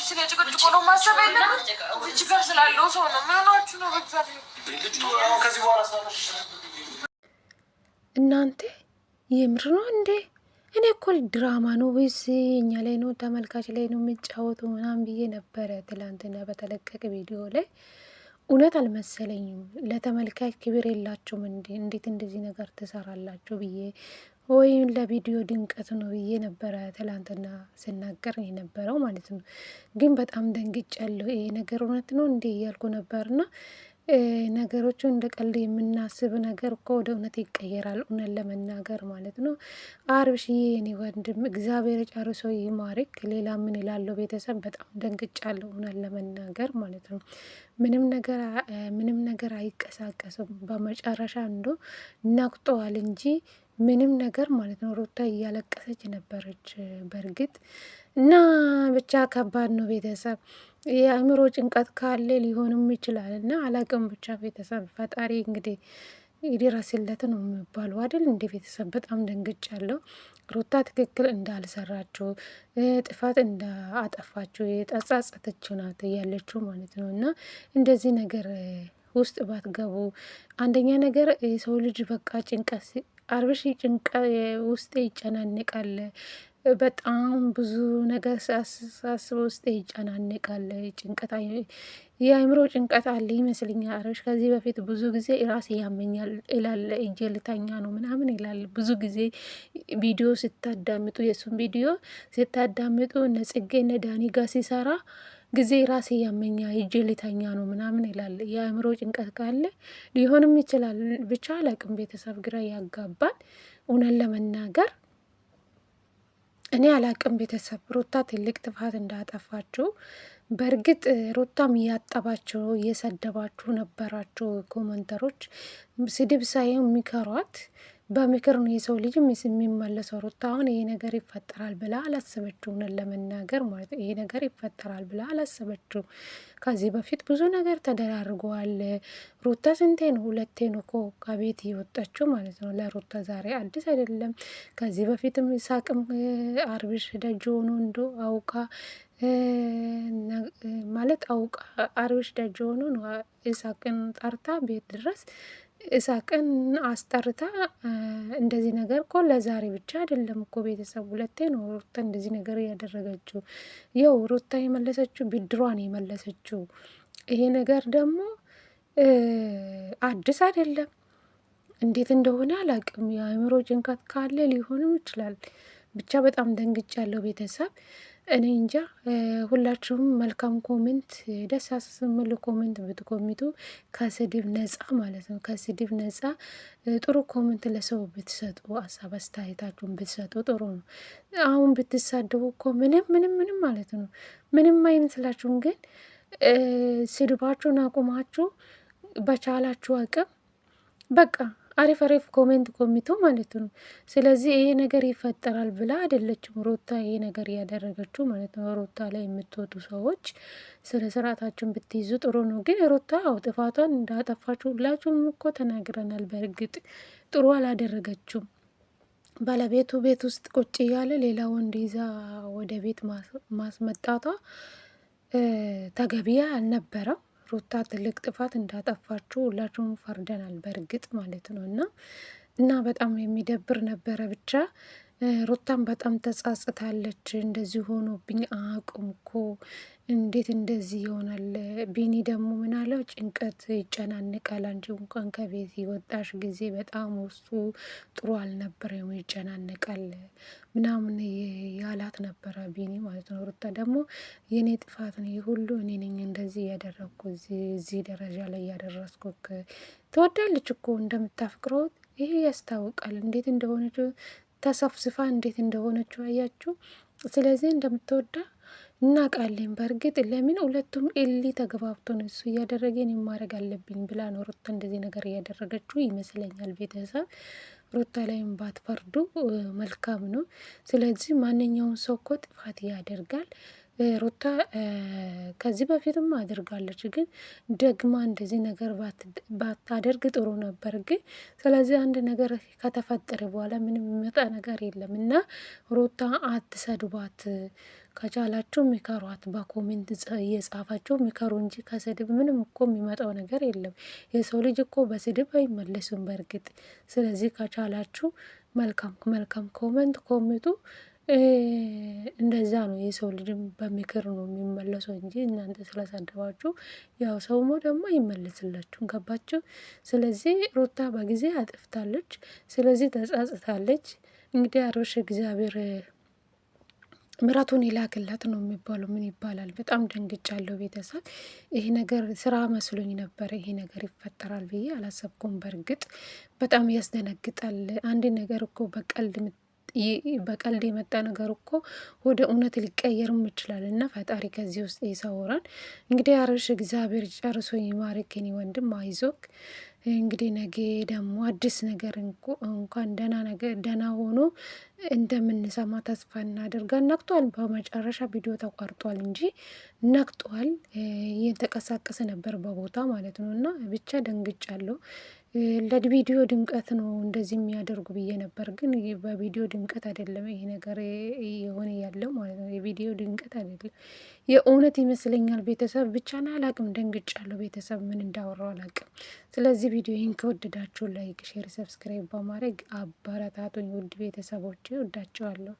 ስለ ጭቅጭቁ ነው ማሰብ ያለብን። እዚህ ጋር ስላለው ሰው ነው ምናችሁ ነው በእግዚአብሔር እናንተ የምር ነው እንዴ? እኔ እኮ ድራማ ነው ወይስ እኛ ላይ ነው ተመልካች ላይ ነው የሚጫወቱ ምናምን ብዬ ነበረ ትላንትና በተለቀቀ ቪዲዮ ላይ። እውነት አልመሰለኝም። ለተመልካች ክብር የላችሁም እንዴ? እንዴት እንደዚህ ነገር ትሰራላችሁ ብዬ ወይም ለቪዲዮ ድምቀት ነው ብዬ ነበረ ትላንትና ስናገር የነበረው ማለት ነው። ግን በጣም ደንግጫለሁ። ይሄ ነገር እውነት ነው እንዴ እያልኩ ነበርና ነገሮቹ እንደ ቀልድ የምናስብ ነገር እኮ ወደ እውነት ይቀየራል። እውነት ለመናገር ማለት ነው። አብርሽዬ የኔ ወንድም እግዚአብሔር ጨርሶ ይማርክ። ሌላ ምን ይላለሁ? ቤተሰብ በጣም ደንግጫለሁ እውነት ለመናገር ማለት ነው። ምንም ነገር አይቀሳቀስም። በመጨረሻ እንዶ ነቅጠዋል እንጂ ምንም ነገር ማለት ነው። ሩታ እያለቀሰች ነበረች በእርግጥ እና ብቻ ከባድ ነው ቤተሰብ። የአእምሮ ጭንቀት ካለ ሊሆንም ይችላል እና አላቅም። ብቻ ቤተሰብ ፈጣሪ እንግዲህ ይድረስለት ነው የሚባለው አይደል? እንደ ቤተሰብ በጣም ደንግጫለሁ። ሩታ ትክክል እንዳልሰራችው ጥፋት እንዳጠፋችው የጸጸተችው ናት ያለችው ማለት ነው። እና እንደዚህ ነገር ውስጥ ባትገቡ። አንደኛ ነገር የሰው ልጅ በቃ ጭንቀት አብርሽ ውስጤ ይጨናንቃል። በጣም ብዙ ነገር ሳስበው ውስጤ ይጨናንቃል። ጭንቀት የአእምሮ ጭንቀት አለ ይመስለኛል። አብርሽ ከዚህ በፊት ብዙ ጊዜ ራሴ ያመኛል ይላል፣ እጄ ልተኛ ነው ምናምን ይላል። ብዙ ጊዜ ቪዲዮ ስታዳምጡ የእሱን ቪዲዮ ስታዳምጡ እነ ጽጌ እነ ዳኒ ጋር ሲሰራ ጊዜ ራሴ ያመኛ እጄ ልተኛ ነው ምናምን ይላል። የአእምሮ ጭንቀት ካለ ሊሆንም ይችላል። ብቻ አላቅም። ቤተሰብ ግራ ያጋባል እውነት ለመናገር እኔ አላቅም። ቤተሰብ ሩታ ትልቅ ጥፋት እንዳጠፋችሁ በእርግጥ ሩታም እያጠባችሁ እየሰደባችሁ ነበራችሁ ኮመንተሮች። ስድብ ሳይሆን የሚከሯት በምክር ነው የሰው ልጅ የሚመለሰው። ሩታ አሁን ይሄ ነገር ይፈጠራል ብላ አላሰበችው። እውነት ለመናገር ማለት ይሄ ነገር ይፈጠራል ብላ አላሰበችው። ከዚህ በፊት ብዙ ነገር ተደራርገዋል። ሩታ ስንቴ ነው? ሁለቴ ነው እኮ ከቤት የወጣችው ማለት ነው። ለሩታ ዛሬ አዲስ አይደለም። ከዚህ በፊትም ይሳቅም አብርሽ ደጅ ሆኖ እንዶ አውቃ ማለት አውቃ አብርሽ ደጅ ሆኖ ነው ይሳቅን ጠርታ ቤት ድረስ ይሳቅን አስጠርታ እንደዚህ ነገር እኮ ለዛሬ ብቻ አይደለም እኮ ቤተሰብ ሁለቴ ነው ሩታ እንደዚህ ነገር ያደረገችው። ያው ሩታ የመለሰችው ብድሯን የመለሰችው። ይሄ ነገር ደግሞ አዲስ አይደለም። እንዴት እንደሆነ አላቅም። የአእምሮ ጭንቀት ካለ ሊሆንም ይችላል። ብቻ በጣም ደንግጫለሁ ቤተሰብ። እኔ እንጃ። ሁላችሁም መልካም ኮሜንት፣ ደስ የሚል ኮሜንት ብትኮሚቱ ከስድብ ነጻ ማለት ነው። ከስድብ ነጻ ጥሩ ኮሜንት ለሰው ብትሰጡ፣ ሀሳብ አስተያየታችሁን ብትሰጡ ጥሩ ነው። አሁን ብትሳደቡ እኮ ምንም ማለት ነው ምንም አይመስላችሁም። ግን ስድባችሁን አቁማችሁ በቻላችሁ አቅም በቃ አሪፍ ኮሜንት ኮሚቱ ማለት ነው። ስለዚህ ይሄ ነገር ይፈጠራል ብላ አይደለችም ሩታ ይሄ ነገር ያደረገችው ማለት ነው። ሩታ ላይ የምትወጡ ሰዎች ስለ ስርዓታችሁን ብትይዙ ጥሩ ነው። ግን ሩታ ጥፋቷን እንዳጠፋችሁ ሁላችሁም እኮ ተናግረናል። በእርግጥ ጥሩ አላደረገችውም። ባለቤቱ ቤት ውስጥ ቁጭ እያለ ሌላ ወንድ ይዛ ወደ ቤት ማስመጣቷ ተገቢያ አልነበረም። ሩታ ትልቅ ጥፋት እንዳጠፋችሁ ሁላችሁም ፈርደናል በእርግጥ ማለት ነው። እና በጣም የሚደብር ነበረ። ብቻ ሩታም በጣም ተጻጽታለች። እንደዚህ ሆኖብኝ አቁም እኮ እንዴት እንደዚህ ይሆናል? ቢኒ ደግሞ ምን አለው? ጭንቀት ይጨናንቃል። አንቺ እንኳን ከቤት የወጣሽ ጊዜ በጣም ውስጡ ጥሩ አልነበረም፣ ይጨናንቃል ምናምን ያላት ነበረ ቢኒ ማለት ነው። ሩታ ደግሞ የኔ ጥፋት ነው ሁሉ እኔ ነኝ እንደዚህ ያደረግኩ እዚህ ደረጃ ላይ ያደረስኩክ። ትወዳለች እኮ እንደምታፍቅረው ይሄ ያስታውቃል። እንዴት እንደሆነችው ተሰፍስፋ እንዴት እንደሆነችው አያችሁ። ስለዚህ እንደምትወዳ እናውቃለን። በእርግጥ ለምን ሁለቱም ኤሊ ተገባብቶ ነው እሱ እያደረገን የማድረግ አለብኝ ብላ ነው ሩታ እንደዚህ ነገር እያደረገችው ይመስለኛል። ቤተሰብ ሩታ ላይም ባትፈርዱ መልካም ነው። ስለዚህ ማንኛውም ሰው እኮ ጥፋት ያደርጋል። ሩታ ከዚህ በፊትም አድርጋለች፣ ግን ደግማ እንደዚህ ነገር ባታደርግ ጥሩ ነበር። ግን ስለዚህ አንድ ነገር ከተፈጠረ በኋላ ምንም የሚመጣ ነገር የለም እና ሩታ አትሰድባት። ከቻላችሁ ምከሯት። በኮሜንት እየጻፋችሁ ምከሩ እንጂ ከስድብ ምንም እኮ የሚመጣው ነገር የለም። የሰው ልጅ እኮ በስድብ አይመለሱም በእርግጥ። ስለዚህ ከቻላችሁ መልካም መልካም ኮሜንት ኮምቱ። እንደዛ ነው የሰው ልጅም በምክር ነው የሚመለሰው እንጂ እናንተ ስለሰደባችሁ ያው ሰውሞ ደግሞ ይመለስላችሁ። ገባችሁ? ስለዚህ ሩታ በጊዜ አጥፍታለች። ስለዚህ ተጻጽታለች። እንግዲህ አብርሽ እግዚአብሔር ምሕረቱን ይላክላት ነው የሚባለው። ምን ይባላል? በጣም ደንግጫለሁ ቤተሰብ። ይሄ ነገር ስራ መስሎኝ ነበር። ይሄ ነገር ይፈጠራል ብዬ አላሰብኩም። በእርግጥ በጣም ያስደነግጣል። አንድ ነገር እኮ በቀልድ የመጣ ነገር እኮ ወደ እውነት ሊቀየርም ይችላል። እና ፈጣሪ ከዚህ ውስጥ ይሰውራል። እንግዲህ አብርሽ እግዚአብሔር ጨርሶ ይማርክ የኔ ወንድም፣ አይዞክ። እንግዲህ ነገ ደግሞ አዲስ ነገር እንኳን ደህና ሆኖ እንደምንሰማ ተስፋ እናደርጋል። ነቅቷል። በመጨረሻ ቪዲዮ ተቋርጧል እንጂ ነቅቷል። እየተቀሳቀሰ ነበር በቦታ ማለት ነው። እና ብቻ ደንግጫለሁ። ለቪዲዮ ድምቀት ነው እንደዚህ የሚያደርጉ ብዬ ነበር፣ ግን በቪዲዮ ድምቀት አይደለም ይሄ ነገር የሆነ ያለው ማለት ነው። የቪዲዮ ድምቀት አይደለም፣ የእውነት ይመስለኛል። ቤተሰብ ብቻ ና አላቅም፣ ደንግጫለሁ። ቤተሰብ ምን እንዳወራው አላቅም። ስለዚህ ቪዲዮን ከወደዳችሁ ላይክ፣ ሼር፣ ሰብስክራይብ በማድረግ አበረታቱኝ ውድ ቤተሰቦች፣ ወዳችኋለሁ።